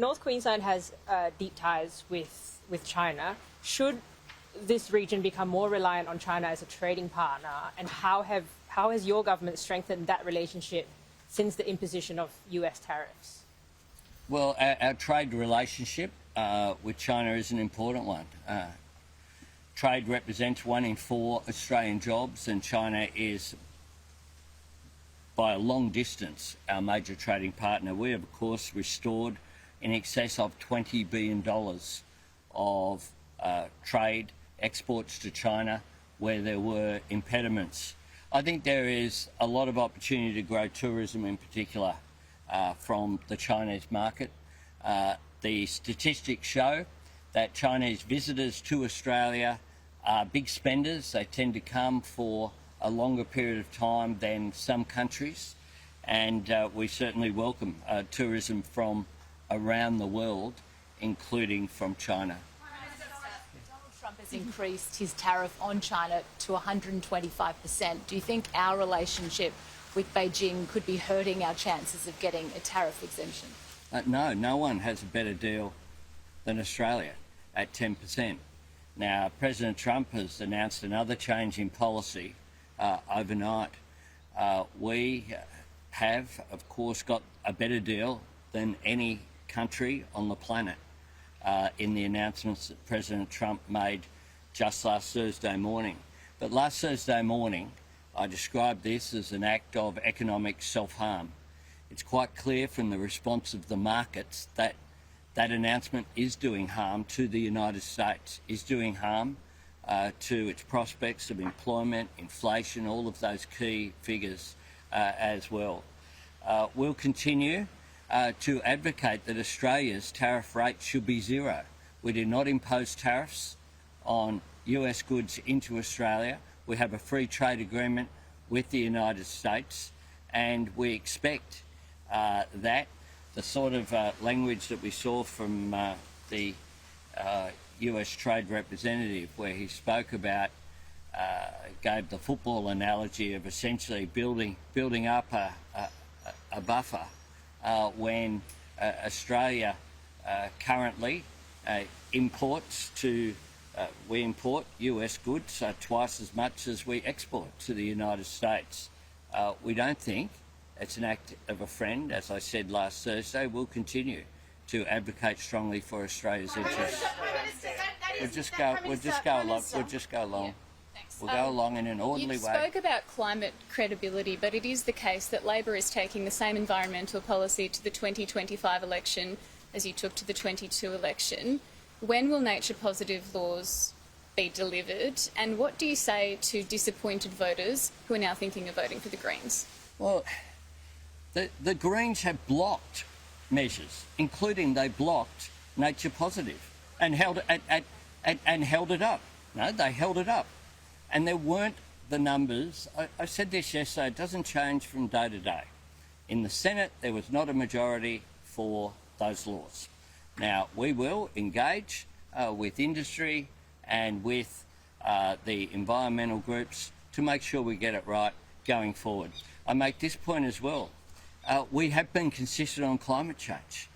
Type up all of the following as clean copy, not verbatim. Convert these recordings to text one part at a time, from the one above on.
North Queensland has deep ties with China. Should this region become more reliant on China as a trading partner, and how has your government strengthened that relationship since the imposition of US tariffs? Well, our trade relationship with China is an important one. Trade represents 1 in 4 Australian jobs, and China is, by a long distance, our major trading partner. We have, of course, restored in excess of $20 billion of trade exports to China where there were impediments. I think there is a lot of opportunity to grow tourism in particular from the Chinese market. The statistics show that Chinese visitors to Australia are big spenders. They tend to come for a longer period of time than some countries, and we certainly welcome tourism from around the world, including from China. Donald Trump has increased his tariff on China to 125%. Do you think our relationship with Beijing could be hurting our chances of getting a tariff exemption? No one has a better deal than Australia at 10%. Now, President Trump has announced another change in policy overnight. We have, of course, got a better deal than any country on the planet in the announcements that President Trump made just last Thursday morning. But last Thursday morning, I described this as an act of economic self-harm. It's quite clear from the response of the markets that that announcement is doing harm to the United States, is doing harm to its prospects of employment, inflation, all of those key figures as well. We'll continue to advocate that Australia's tariff rate should be zero. We do not impose tariffs on US goods into Australia. We have a free trade agreement with the United States, and we expect that the sort of language that we saw from the US Trade Representative, where he spoke about, gave the football analogy of essentially building up a buffer when Australia currently imports we import US goods twice as much as we export to the United States. We don't think it's an act of a friend. As I said last Thursday, we'll continue to advocate strongly for Australia's interests. We'll just go along. We'll go along in an orderly way. You spoke about climate credibility, but it is the case that Labor is taking the same environmental policy to the 2025 election as you took to the 22 election. When will nature-positive laws be delivered, and what do you say to disappointed voters who are now thinking of voting for the Greens? Well, the Greens have blocked measures, including they blocked nature-positive and held it up. No, they held it up. And there weren't the numbers. I said this yesterday, it doesn't change from day to day. In the Senate, there was not a majority for those laws. Now, we will engage with industry and with the environmental groups to make sure we get it right going forward. I make this point as well. We have been consistent on climate change.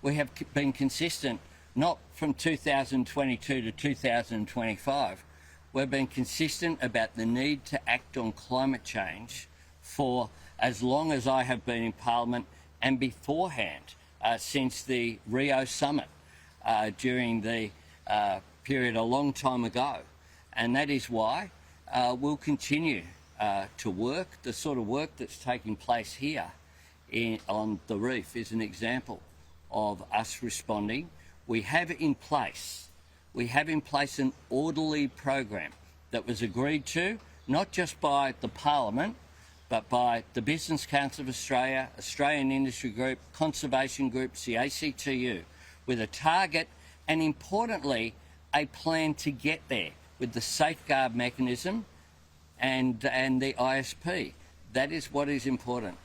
We have been consistent not from 2022 to 2025. We've been consistent about the need to act on climate change for as long as I have been in Parliament and beforehand, since the Rio summit during the period a long time ago. And that is why we'll continue to work. The sort of work that's taking place here on the reef is an example of us responding. We have in place an orderly program that was agreed to, not just by the Parliament, but by the Business Council of Australia, Australian Industry Group, conservation groups, the ACTU, with a target and, importantly, a plan to get there with the safeguard mechanism and the ISP. That is what is important.